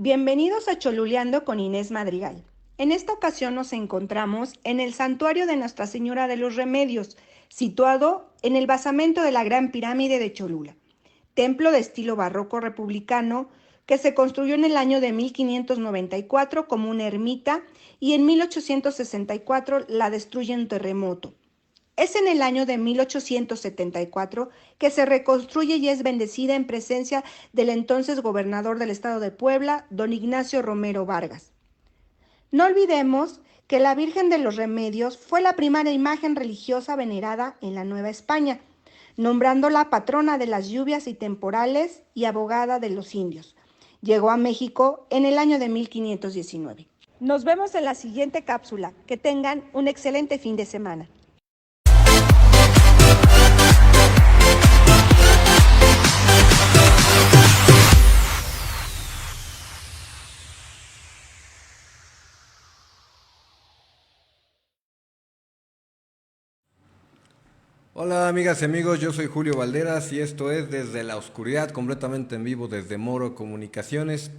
Bienvenidos a Choluleando con Inés Madrigal. En esta ocasión nos encontramos en el santuario de Nuestra Señora de los Remedios, situado en el basamento de la Gran Pirámide de Cholula, templo de estilo barroco republicano que se construyó en el año de 1594 como una ermita y en 1864 la destruye un terremoto. Es en el año de 1874 que se reconstruye y es bendecida en presencia del entonces gobernador del estado de Puebla, don Ignacio Romero Vargas. No olvidemos que la Virgen de los Remedios fue la primera imagen religiosa venerada en la Nueva España, nombrándola patrona de las lluvias y temporales y abogada de los indios. Llegó a México en el año de 1519. Nos vemos en la siguiente cápsula. Que tengan un excelente fin de semana. Hola amigas y amigos, yo soy Julio Valderas y esto es Desde la Oscuridad, completamente en vivo desde Moro Comunicaciones,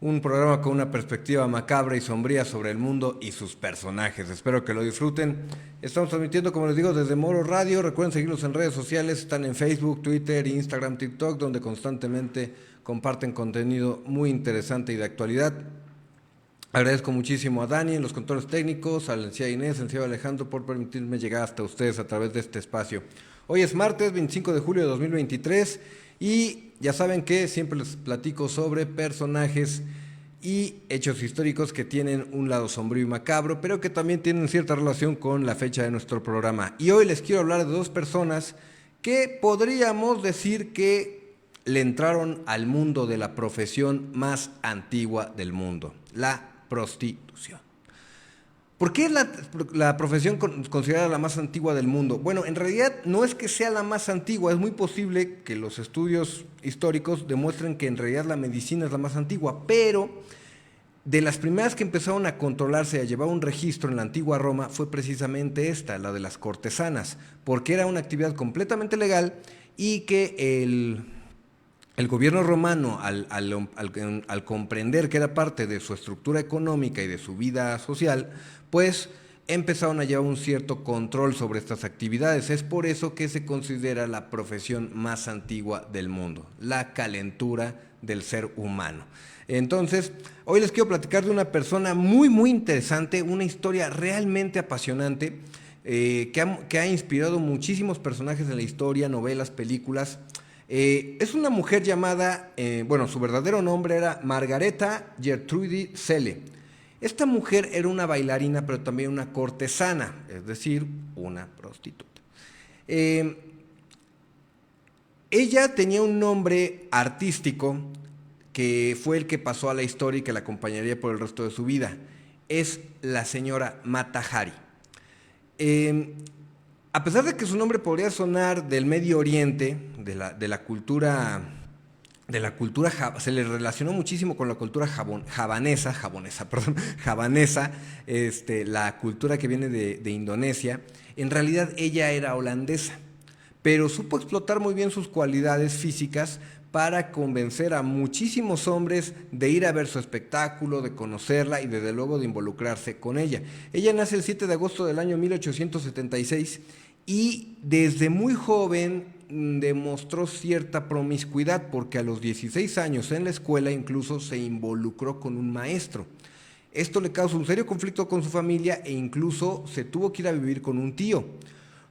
un programa con una perspectiva macabra y sombría sobre el mundo y sus personajes. Espero que lo disfruten. Estamos transmitiendo, como les digo, desde Moro Radio. Recuerden seguirnos en redes sociales, están en Facebook, Twitter, Instagram, TikTok, donde constantemente comparten contenido muy interesante y de actualidad. Agradezco muchísimo a Dani en los controles técnicos, a la licenciada Inés, al licenciado Alejandro por permitirme llegar hasta ustedes a través de este espacio. Hoy es martes 25 de julio de 2023 y ya saben que siempre les platico sobre personajes y hechos históricos que tienen un lado sombrío y macabro, pero que también tienen cierta relación con la fecha de nuestro programa. Y hoy les quiero hablar de dos personas que podríamos decir que le entraron al mundo de la profesión más antigua del mundo, la prostitución. ¿Por qué es la profesión considerada la más antigua del mundo? Bueno, en realidad no es que sea la más antigua, es muy posible que los estudios históricos demuestren que en realidad la medicina es la más antigua, pero de las primeras que empezaron a controlarse y a llevar un registro en la antigua Roma fue precisamente esta, la de las cortesanas, porque era una actividad completamente legal y que el gobierno romano, al comprender que era parte de su estructura económica y de su vida social, pues empezaron a llevar un cierto control sobre estas actividades. Es por eso que se considera la profesión más antigua del mundo, la calentura del ser humano. Entonces, hoy les quiero platicar de una persona muy interesante, una historia realmente apasionante, que ha inspirado muchísimos personajes en la historia, novelas, películas. Es una mujer llamada, su verdadero nombre era Margareta Gertrudis Selle. Esta mujer era una bailarina, pero también una cortesana, es decir, una prostituta. Ella tenía un nombre artístico que fue el que pasó a la historia y que la acompañaría por el resto de su vida. Es la señora Mata Hari. A pesar de que su nombre podría sonar del Medio Oriente, de la cultura, se le relacionó muchísimo con la cultura javanesa, la cultura que viene de Indonesia. En realidad ella era holandesa, pero supo explotar muy bien sus cualidades físicas para convencer a muchísimos hombres de ir a ver su espectáculo, de conocerla y desde luego de involucrarse con ella. Ella nace el 7 de agosto del año 1876 y desde muy joven demostró cierta promiscuidad porque a los 16 años en la escuela incluso se involucró con un maestro. Esto le causó un serio conflicto con su familia e incluso se tuvo que ir a vivir con un tío.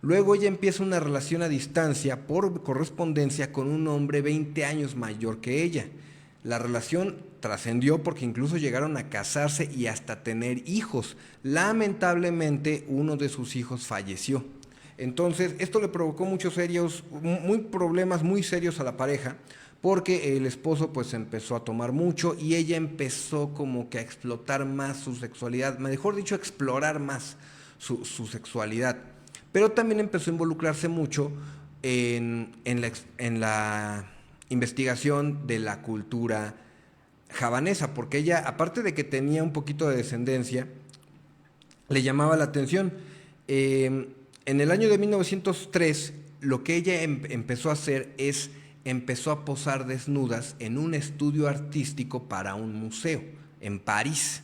Luego ella empieza una relación a distancia por correspondencia con un hombre 20 años mayor que ella. La relación trascendió porque incluso llegaron a casarse y hasta tener hijos. Lamentablemente uno de sus hijos falleció. Entonces esto le provocó problemas muy serios a la pareja, porque el esposo pues empezó a tomar mucho y ella empezó como que a explotar más su sexualidad, mejor dicho, a explorar más su sexualidad. Pero también empezó a involucrarse mucho en la investigación de la cultura javanesa, porque ella, aparte de que tenía un poquito de descendencia, le llamaba la atención. En el año de 1903, lo que ella empezó a hacer es empezó a posar desnudas en un estudio artístico para un museo en París.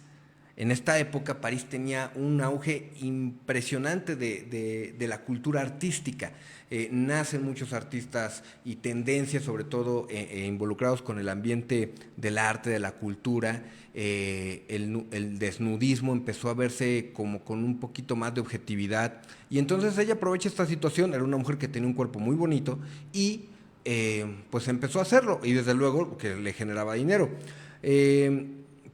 En esta época París tenía un auge impresionante de la cultura artística. Nacen muchos artistas y tendencias, sobre todo involucrados con el ambiente del arte, de la cultura. El desnudismo empezó a verse como con un poquito más de objetividad. Y entonces ella aprovecha esta situación, era una mujer que tenía un cuerpo muy bonito y pues empezó a hacerlo, y desde luego que le generaba dinero.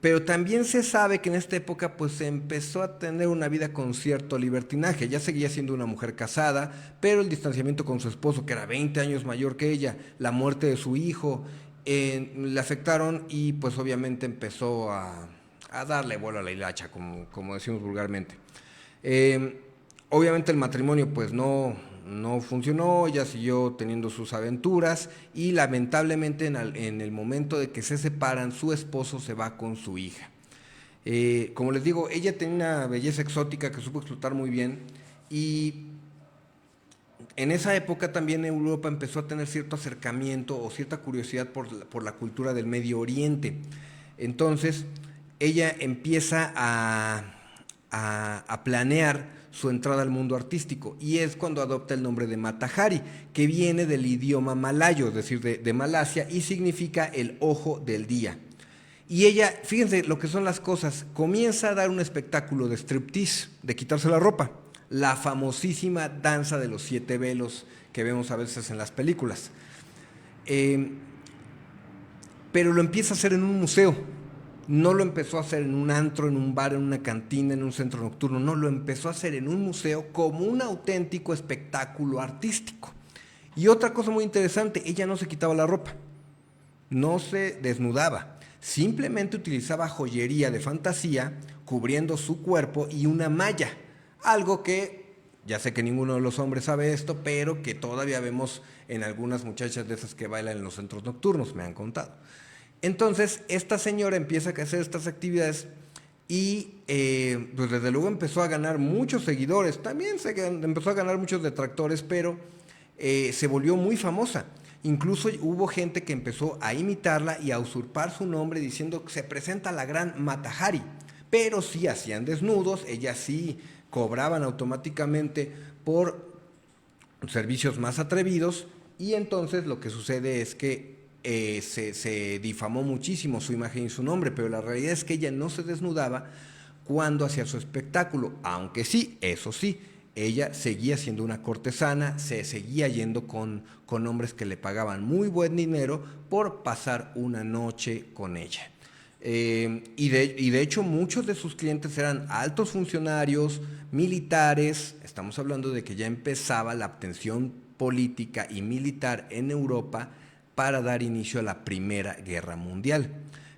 Pero también se sabe que en esta época pues se empezó a tener una vida con cierto libertinaje. Ya seguía siendo una mujer casada, pero el distanciamiento con su esposo, que era 20 años mayor que ella, la muerte de su hijo, le afectaron, y pues obviamente empezó a darle vuelo a la hilacha, como decimos vulgarmente. Obviamente el matrimonio pues no funcionó, ella siguió teniendo sus aventuras, y lamentablemente en el momento de que se separan, su esposo se va con su hija. Como les digo, ella tenía una belleza exótica que supo explotar muy bien, y en esa época también Europa empezó a tener cierto acercamiento o cierta curiosidad por la cultura del Medio Oriente. Entonces ella empieza a planear su entrada al mundo artístico, y es cuando adopta el nombre de Mata Hari, que viene del idioma malayo, es decir, de Malasia, y significa el ojo del día. Y ella, fíjense lo que son las cosas, comienza a dar un espectáculo de striptease, de quitarse la ropa, la famosísima danza de los 7 velos que vemos a veces en las películas. Pero lo empieza a hacer en un museo. No lo empezó a hacer en un antro, en un bar, en una cantina, en un centro nocturno. No, lo empezó a hacer en un museo como un auténtico espectáculo artístico. Y otra cosa muy interesante, ella no se quitaba la ropa, no se desnudaba, simplemente utilizaba joyería de fantasía cubriendo su cuerpo y una malla. Algo que, ya sé que ninguno de los hombres sabe esto, pero que todavía vemos en algunas muchachas de esas que bailan en los centros nocturnos, me han contado. Entonces, esta señora empieza a hacer estas actividades y pues desde luego empezó a ganar muchos seguidores, también empezó a ganar muchos detractores, pero se volvió muy famosa. Incluso hubo gente que empezó a imitarla y a usurpar su nombre diciendo que se presenta la gran Mata Hari, pero sí hacían desnudos, ellas sí cobraban automáticamente por servicios más atrevidos, y entonces lo que sucede es que se difamó muchísimo su imagen y su nombre, pero la realidad es que ella no se desnudaba cuando hacía su espectáculo, aunque sí, eso sí, ella seguía siendo una cortesana, se seguía yendo con hombres que le pagaban muy buen dinero por pasar una noche con ella. Y de hecho muchos de sus clientes eran altos funcionarios, militares. Estamos hablando de que ya empezaba la tensión política y militar en Europa para dar inicio a la Primera Guerra Mundial.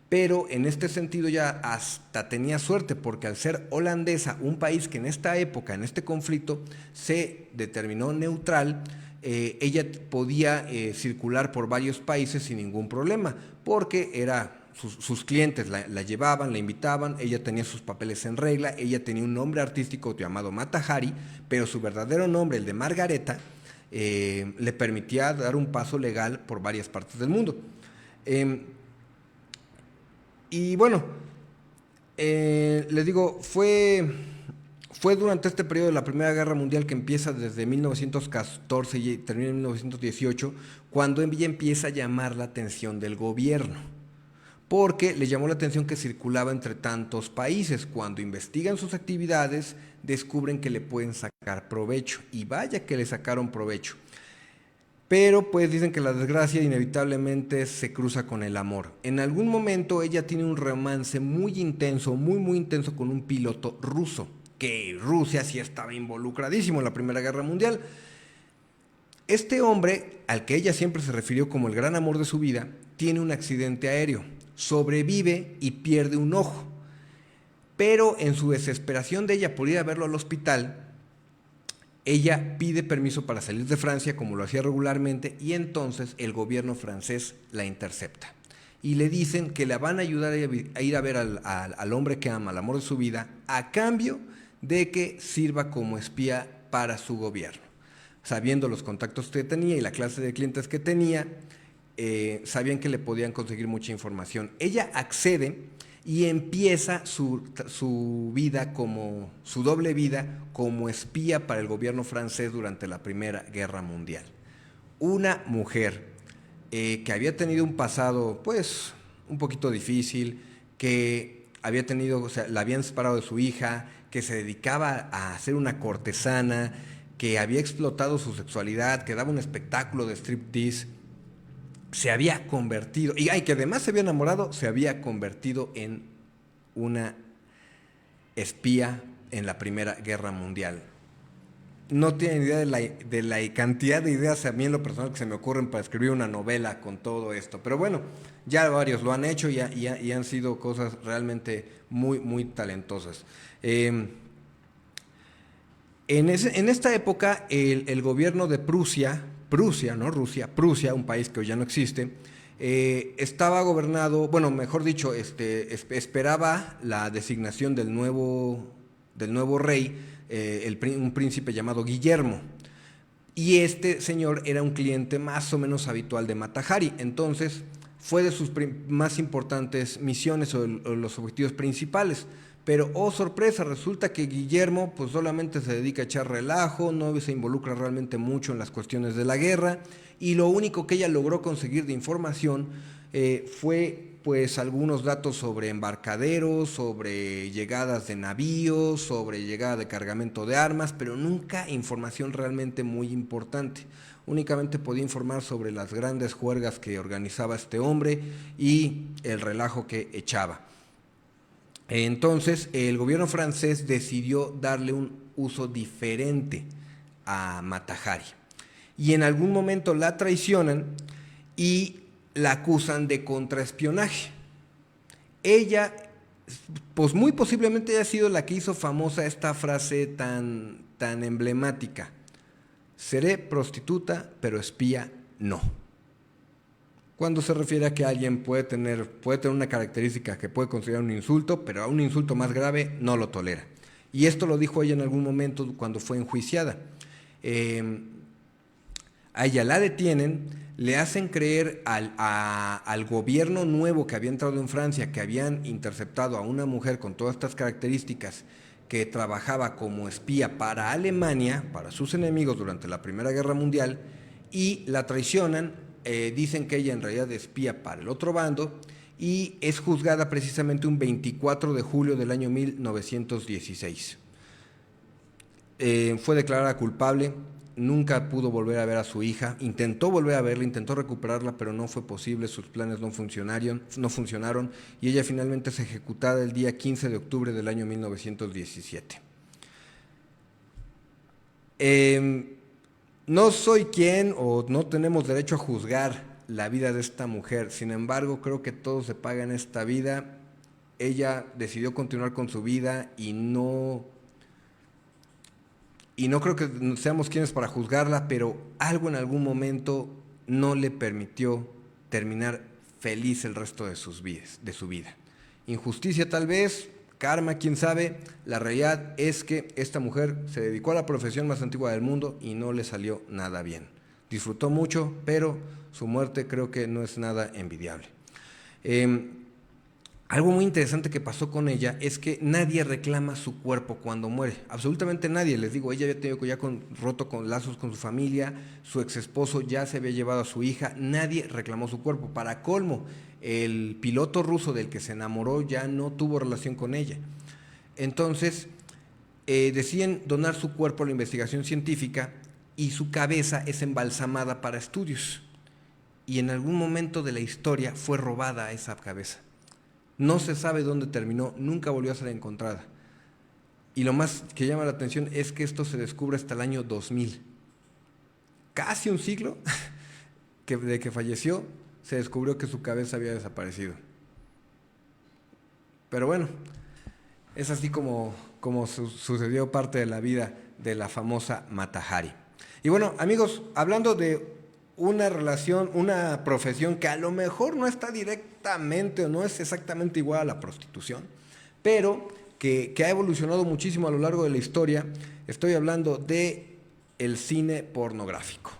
Pero en este sentido ya hasta tenía suerte, porque al ser holandesa, un país que en esta época, en este conflicto, se determinó neutral, ella podía circular por varios países sin ningún problema, porque sus clientes la llevaban, la invitaban, ella tenía sus papeles en regla, ella tenía un nombre artístico llamado Mata Hari, pero su verdadero nombre, el de Margareta, le permitía dar un paso legal por varias partes del mundo. Y bueno, les digo, fue durante este periodo de la Primera Guerra Mundial, que empieza desde 1914 y termina en 1918, cuando ella empieza a llamar la atención del gobierno, porque le llamó la atención que circulaba entre tantos países. Cuando investigan sus actividades, descubren que le pueden sacar provecho, y vaya que le sacaron provecho. Pero pues dicen que la desgracia inevitablemente se cruza con el amor. En algún momento ella tiene un romance muy intenso, muy intenso, con un piloto ruso, que Rusia sí estaba involucradísimo en la Primera Guerra Mundial. Este hombre, al que ella siempre se refirió como el gran amor de su vida, tiene un accidente aéreo, sobrevive y pierde un ojo. Pero en su desesperación de ella por ir a verlo al hospital, ella pide permiso para salir de Francia, como lo hacía regularmente, y entonces el gobierno francés la intercepta. Y le dicen que la van a ayudar a ir a ver al hombre que ama, al amor de su vida, a cambio de que sirva como espía para su gobierno. Sabiendo los contactos que tenía y la clase de clientes que tenía, sabían que le podían conseguir mucha información. Ella accede y empieza su vida su doble vida como espía para el gobierno francés durante la Primera Guerra Mundial. Una mujer que había tenido un pasado, pues, un poquito difícil, que había tenido, o sea, la habían separado de su hija, que se dedicaba a ser una cortesana, que había explotado su sexualidad, que daba un espectáculo de striptease, se había convertido, y que además se había enamorado, se había convertido en una espía en la Primera Guerra Mundial. No tienen idea de la cantidad de ideas a mí en lo personal que se me ocurren para escribir una novela con todo esto. Pero bueno, ya varios lo han hecho y han sido cosas realmente muy, muy talentosas. En esta época, el gobierno de Prusia, no Rusia, Prusia, un país que hoy ya no existe, estaba gobernado, bueno, mejor dicho, esperaba la designación del nuevo rey, un príncipe llamado Guillermo. Y este señor era un cliente más o menos habitual de Mata Hari. Entonces, fue de sus más importantes misiones o los objetivos principales. Pero, oh sorpresa, resulta que Guillermo pues solamente se dedica a echar relajo, no se involucra realmente mucho en las cuestiones de la guerra, y lo único que ella logró conseguir de información fue pues algunos datos sobre embarcaderos, sobre llegadas de navíos, sobre llegada de cargamento de armas, pero nunca información realmente muy importante. Únicamente podía informar sobre las grandes juergas que organizaba este hombre y el relajo que echaba. Entonces, el gobierno francés decidió darle un uso diferente a Mata Hari. Y en algún momento la traicionan y la acusan de contraespionaje. Ella, pues muy posiblemente haya sido la que hizo famosa esta frase tan emblemática: seré prostituta, pero espía no. Cuando se refiere a que alguien puede tener una característica que puede considerar un insulto, pero a un insulto más grave no lo tolera. Y esto lo dijo ella en algún momento cuando fue enjuiciada. A ella la detienen, le hacen creer al gobierno nuevo que había entrado en Francia, que habían interceptado a una mujer con todas estas características, que trabajaba como espía para Alemania, para sus enemigos durante la Primera Guerra Mundial, y la traicionan. Dicen que ella en realidad espía para el otro bando, y es juzgada precisamente un 24 de julio del año 1916. Fue declarada culpable, nunca pudo volver a ver a su hija, intentó volver a verla, intentó recuperarla, pero no fue posible, sus planes no funcionaron, y ella finalmente es ejecutada el día 15 de octubre del año 1917. No soy quien, o no tenemos derecho a juzgar la vida de esta mujer. Sin embargo, creo que todo se paga en esta vida. Ella decidió continuar con su vida y no creo que seamos quienes para juzgarla, pero algo en algún momento no le permitió terminar feliz el resto de su vida. Injusticia tal vez, karma, quién sabe. La realidad es que esta mujer se dedicó a la profesión más antigua del mundo y no le salió nada bien. Disfrutó mucho, pero su muerte creo que no es nada envidiable. Algo muy interesante que pasó con ella es que nadie reclama su cuerpo cuando muere, absolutamente nadie. Les digo, ella había tenido roto con lazos con su familia, su ex esposo ya se había llevado a su hija, nadie reclamó su cuerpo. Para colmo, el piloto ruso del que se enamoró ya no tuvo relación con ella. Entonces, deciden donar su cuerpo a la investigación científica y su cabeza es embalsamada para estudios. Y en algún momento de la historia fue robada esa cabeza. No se sabe dónde terminó, nunca volvió a ser encontrada. Y lo más que llama la atención es que esto se descubre hasta el año 2000. Casi un siglo de que falleció, se descubrió que su cabeza había desaparecido. Pero bueno, es así como sucedió parte de la vida de la famosa Mata Hari. Y bueno, amigos, hablando de una relación, una profesión que a lo mejor no está directamente o no es exactamente igual a la prostitución, pero que ha evolucionado muchísimo a lo largo de la historia. Estoy hablando de el cine pornográfico.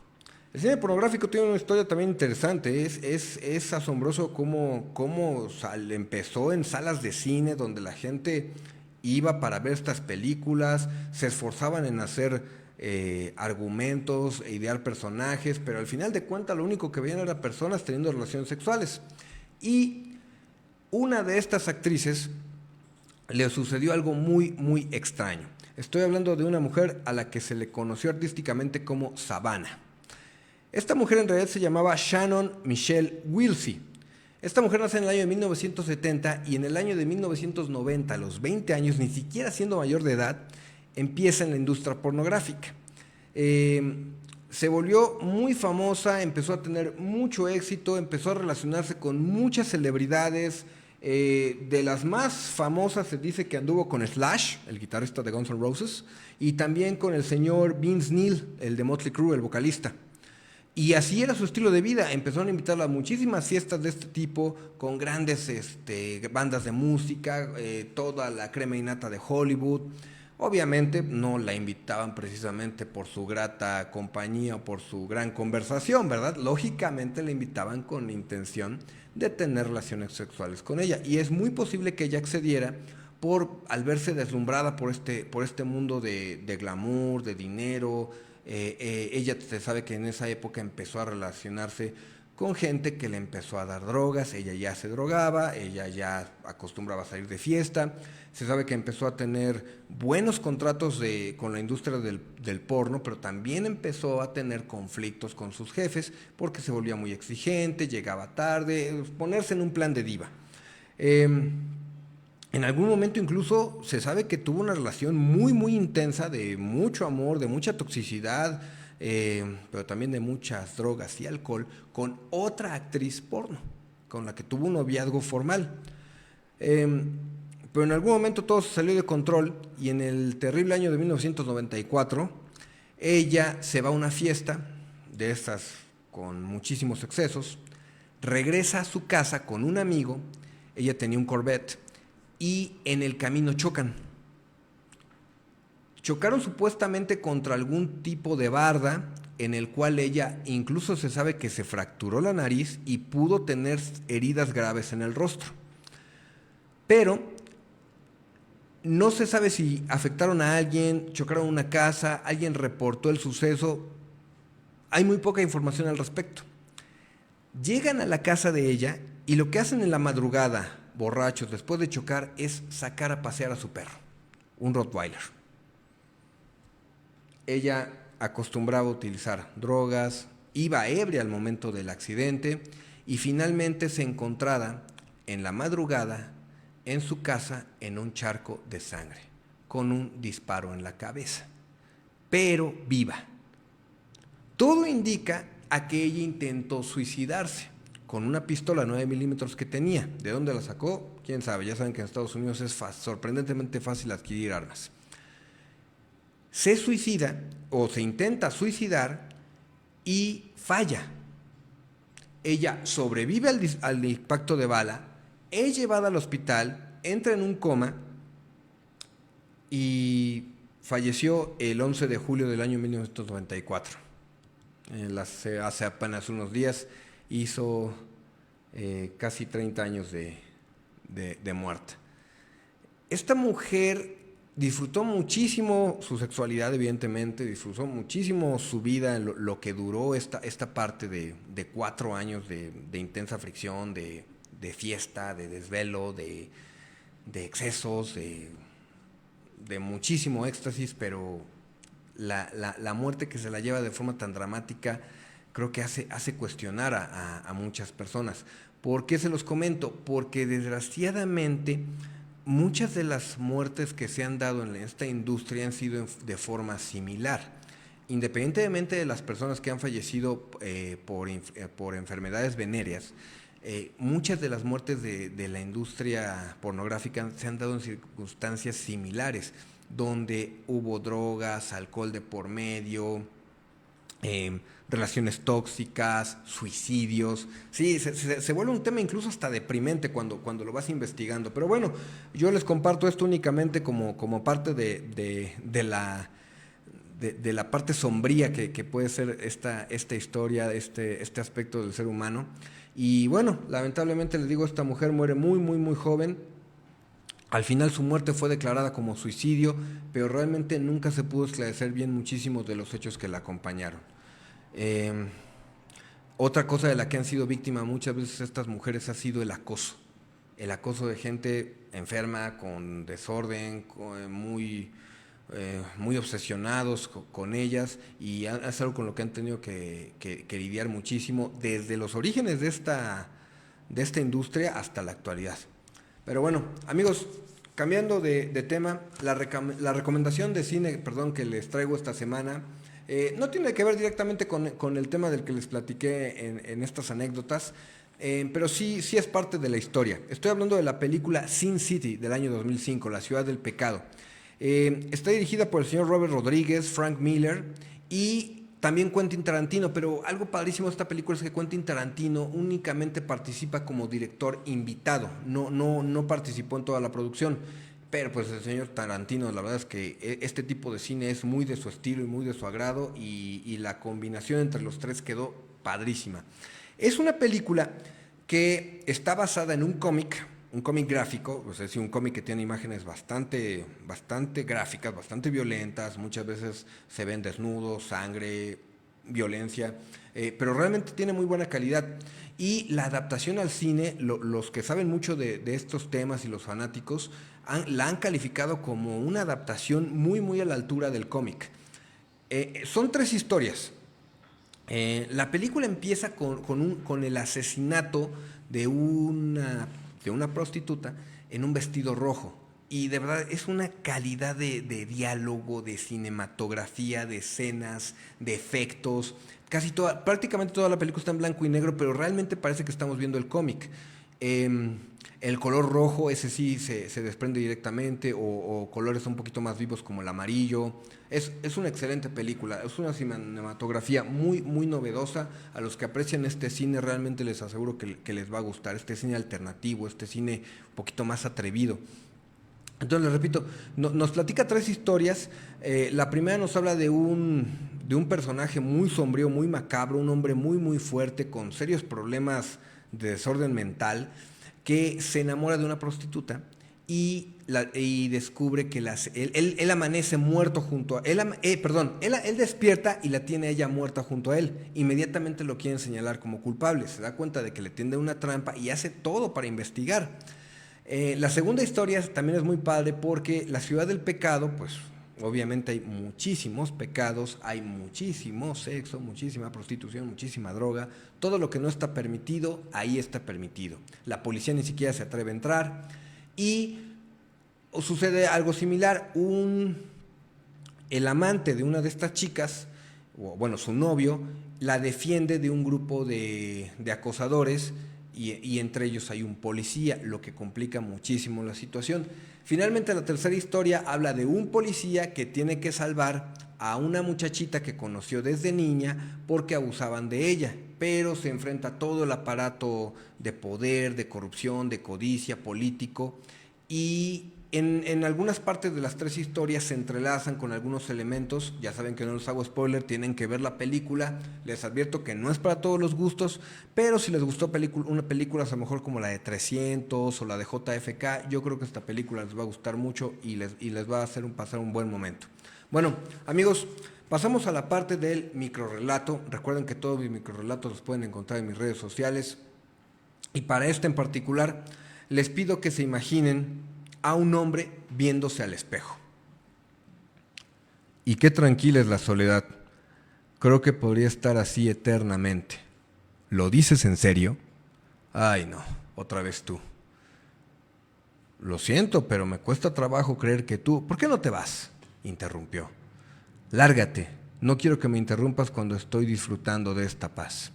El cine pornográfico tiene una historia también interesante. Es asombroso cómo empezó en salas de cine donde la gente iba para ver estas películas, se esforzaban en hacer argumentos, e idear personajes, pero al final de cuentas lo único que veían eran personas teniendo relaciones sexuales. Y una de estas actrices le sucedió algo muy extraño. Estoy hablando de una mujer a la que se le conoció artísticamente como Savannah. Esta mujer en realidad se llamaba Shannon Michelle Wilsey. Esta mujer nace en el año de 1970 y en el año de 1990, a los 20 años, ni siquiera siendo mayor de edad, empieza en la industria pornográfica. Se volvió muy famosa, empezó a tener mucho éxito, empezó a relacionarse con muchas celebridades. De las más famosas se dice que anduvo con Slash, el guitarrista de Guns N' Roses, y también con el señor Vince Neil, el de Motley Crue, el vocalista. Y así era su estilo de vida. Empezaron a invitarla a muchísimas fiestas de este tipo, con grandes bandas de música, toda la crema innata de Hollywood. Obviamente no la invitaban precisamente por su grata compañía o por su gran conversación, ¿verdad? Lógicamente la invitaban con la intención de tener relaciones sexuales con ella. Y es muy posible que ella accediera al verse deslumbrada por este mundo de glamour, de dinero. Ella se sabe que en esa época empezó a relacionarse con gente que le empezó a dar drogas. Ella ya se drogaba, ella ya acostumbraba a salir de fiesta. Se sabe que empezó a tener buenos contratos con la industria del porno, pero también empezó a tener conflictos con sus jefes porque se volvía muy exigente, llegaba tarde, ponerse en un plan de diva. En algún momento incluso se sabe que tuvo una relación muy intensa, de mucho amor, de mucha toxicidad, pero también de muchas drogas y alcohol, con otra actriz porno, con la que tuvo un noviazgo formal. Pero en algún momento todo se salió de control y en el terrible año de 1994, ella se va a una fiesta de estas con muchísimos excesos, regresa a su casa con un amigo, ella tenía un Corvette, y en el camino chocan. Chocaron supuestamente contra algún tipo de barda en el cual ella incluso se sabe que se fracturó la nariz y pudo tener heridas graves en el rostro. Pero no se sabe si afectaron a alguien, chocaron una casa, alguien reportó el suceso. Hay muy poca información al respecto. Llegan a la casa de ella y lo que hacen en la madrugada, borrachos, después de chocar, es sacar a pasear a su perro, un Rottweiler. Ella acostumbraba a utilizar drogas, iba ebria al momento del accidente y finalmente se encontraba en la madrugada en su casa en un charco de sangre, con un disparo en la cabeza, pero viva. Todo indica a que ella intentó suicidarse con una pistola 9 milímetros que tenía. ¿De dónde la sacó? Quién sabe. Ya saben que en Estados Unidos es sorprendentemente fácil adquirir armas. Se suicida o se intenta suicidar y falla. Ella sobrevive al impacto de bala, es llevada al hospital, entra en un coma y falleció el 11 de julio del año 1994. Hace apenas unos días hizo casi 30 años de muerta. Esta mujer disfrutó muchísimo su sexualidad, evidentemente, disfrutó muchísimo su vida, lo que duró esta parte de 4 años de intensa fricción, de fiesta, de desvelo, de excesos, de muchísimo éxtasis, pero la muerte que se la lleva de forma tan dramática creo que hace cuestionar a muchas personas. ¿Por qué se los comento? Porque desgraciadamente muchas de las muertes que se han dado en esta industria han sido de forma similar. Independientemente de las personas que han fallecido por enfermedades venéreas, muchas de las muertes de la industria pornográfica se han dado en circunstancias similares, donde hubo drogas, alcohol de por medio, relaciones tóxicas, suicidios. Sí, se vuelve un tema incluso hasta deprimente cuando lo vas investigando. Pero bueno, yo les comparto esto únicamente como parte de de la parte sombría que puede ser esta historia, este aspecto del ser humano. Y bueno, lamentablemente les digo, esta mujer muere muy, muy, muy joven. Al final su muerte fue declarada como suicidio, pero realmente nunca se pudo esclarecer bien muchísimos de los hechos que la acompañaron. Otra cosa de la que han sido víctimas muchas veces estas mujeres ha sido el acoso de gente enferma, con desorden, muy obsesionados con ellas, y es algo con lo que han tenido que lidiar muchísimo desde los orígenes de esta industria hasta la actualidad. Pero bueno, amigos, cambiando de tema, la recomendación de cine, que les traigo esta semana no tiene que ver directamente con el tema del que les platiqué en estas anécdotas, pero sí es parte de la historia. Estoy hablando de la película Sin City del año 2005, La Ciudad del Pecado. Está dirigida por el señor Robert Rodríguez, Frank Miller y también Quentin Tarantino, pero algo padrísimo de esta película es que Quentin Tarantino únicamente participa como director invitado, no participó en toda la producción. Pero pues el señor Tarantino, la verdad es que este tipo de cine es muy de su estilo y muy de su agrado, y la combinación entre los tres quedó padrísima. Es una película que está basada en un cómic gráfico, es decir, un cómic que tiene imágenes bastante gráficas, bastante violentas, muchas veces se ven desnudos, sangre, violencia, pero realmente tiene muy buena calidad. Y la adaptación al cine, los que saben mucho de estos temas y los fanáticos, la han calificado como una adaptación muy a la altura del cómic. Son 3 historias. La película empieza con el asesinato de una prostituta en un vestido rojo. Y de verdad es una calidad de diálogo, de cinematografía, de escenas, de efectos. Prácticamente toda la película está en blanco y negro, pero realmente parece que estamos viendo el cómic. El color rojo, ese sí se desprende directamente, o colores un poquito más vivos como el amarillo. Es una excelente película, es una cinematografía muy novedosa. A los que aprecian este cine realmente les aseguro que les va a gustar, este cine alternativo, este cine un poquito más atrevido. Entonces, les repito, nos platica 3 historias. La primera nos habla de un personaje muy sombrío, muy macabro, un hombre muy fuerte, con serios problemas de desorden mental, que se enamora de una prostituta y descubre que él amanece muerto junto a él. Él despierta y la tiene ella muerta junto a él. Inmediatamente lo quieren señalar como culpable. Se da cuenta de que le tiende una trampa y hace todo para investigar. La segunda historia también es muy padre porque la ciudad del pecado, pues obviamente hay muchísimos pecados, hay muchísimo sexo, muchísima prostitución, muchísima droga. Todo lo que no está permitido, ahí está permitido. La policía ni siquiera se atreve a entrar. Y sucede algo similar. El amante de una de estas chicas, su novio, la defiende de un grupo de acosadores, y entre ellos hay un policía, lo que complica muchísimo la situación. Finalmente, la tercera historia habla de un policía que tiene que salvar a una muchachita que conoció desde niña porque abusaban de ella, pero se enfrenta a todo el aparato de poder, de corrupción, de codicia, político, y en algunas partes de las 3 historias se entrelazan con algunos elementos. Ya saben que no les hago spoiler, tienen que ver la película. Les advierto que no es para todos los gustos, pero si les gustó una película a lo mejor como la de 300 o la de JFK, yo creo que esta película les va a gustar mucho y les va a hacer pasar un buen momento. Bueno, amigos, pasamos a la parte del microrrelato. Recuerden que todos mis microrelatos los pueden encontrar en mis redes sociales. Y para este en particular, les pido que se imaginen a un hombre viéndose al espejo. Y qué tranquila es la soledad. Creo que podría estar así eternamente. ¿Lo dices en serio? Ay, no, otra vez tú. Lo siento, pero me cuesta trabajo creer que tú... ¿Por qué no te vas?, interrumpió. Lárgate, no quiero que me interrumpas cuando estoy disfrutando de esta paz.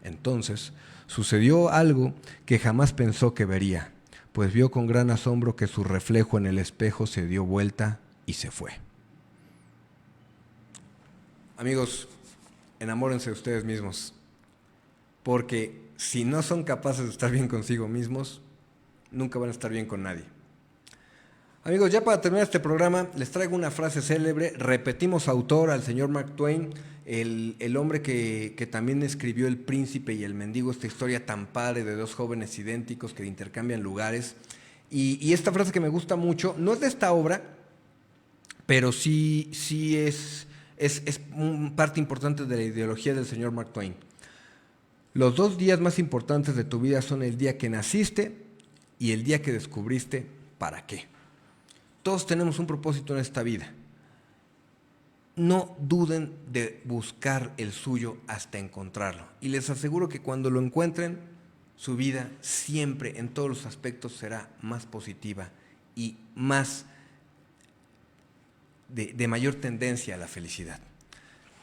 Entonces, sucedió algo que jamás pensó que vería, pues vio con gran asombro que su reflejo en el espejo se dio vuelta y se fue. Amigos, enamórense de ustedes mismos, porque si no son capaces de estar bien consigo mismos, nunca van a estar bien con nadie. Amigos, ya para terminar este programa, les traigo una frase célebre. Repetimos autor al señor Mark Twain, el hombre que también escribió El Príncipe y el Mendigo, esta historia tan padre de dos jóvenes idénticos que intercambian lugares. Y esta frase que me gusta mucho, no es de esta obra, pero sí es parte importante de la ideología del señor Mark Twain. Los 2 días más importantes de tu vida son el día que naciste y el día que descubriste para qué. Todos tenemos un propósito en esta vida. No duden de buscar el suyo hasta encontrarlo. Y les aseguro que cuando lo encuentren, su vida siempre, en todos los aspectos, será más positiva y más de mayor tendencia a la felicidad.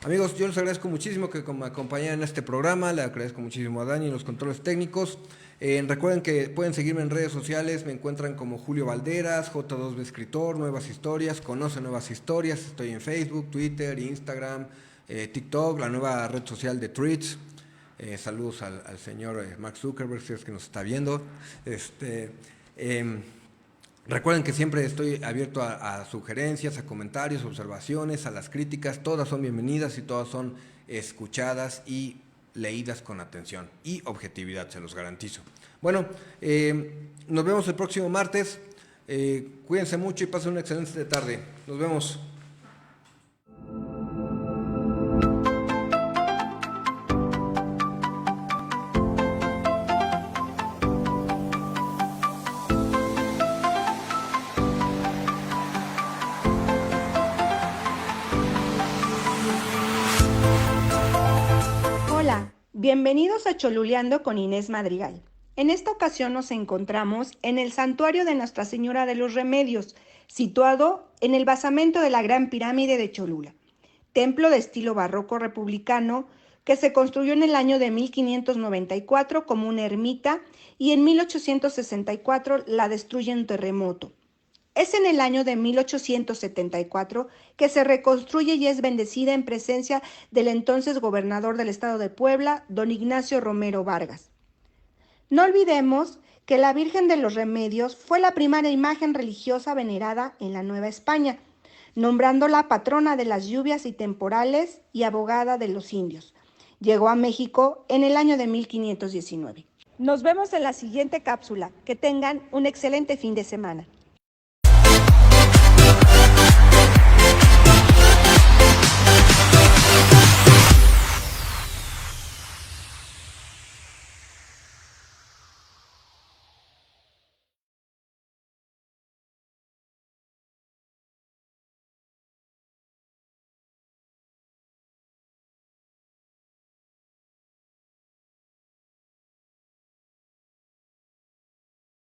Amigos, yo les agradezco muchísimo que me acompañaran en este programa. Le agradezco muchísimo a Dani en los controles técnicos. Recuerden que pueden seguirme en redes sociales. Me encuentran como Julio Valderas, J2B Escritor, Nuevas Historias, Conoce Nuevas Historias. Estoy en Facebook, Twitter, Instagram, TikTok, la nueva red social de Threads. Saludos al señor Mark Zuckerberg, si es que nos está viendo. Recuerden que siempre estoy abierto a sugerencias, a comentarios, observaciones, a las críticas. Todas son bienvenidas y todas son escuchadas y leídas con atención y objetividad, se los garantizo. Bueno, nos vemos el próximo martes. Cuídense mucho y pasen una excelente tarde. Nos vemos. Hola, bienvenidos a Choluleando con Inés Madrigal. En esta ocasión nos encontramos en el santuario de Nuestra Señora de los Remedios, situado en el basamento de la Gran Pirámide de Cholula, templo de estilo barroco republicano que se construyó en el año de 1594 como una ermita y en 1864 la destruye un terremoto. Es en el año de 1874 que se reconstruye y es bendecida en presencia del entonces gobernador del estado de Puebla, don Ignacio Romero Vargas. No olvidemos que la Virgen de los Remedios fue la primera imagen religiosa venerada en la Nueva España, nombrándola patrona de las lluvias y temporales y abogada de los indios. Llegó a México en el año de 1519. Nos vemos en la siguiente cápsula. Que tengan un excelente fin de semana.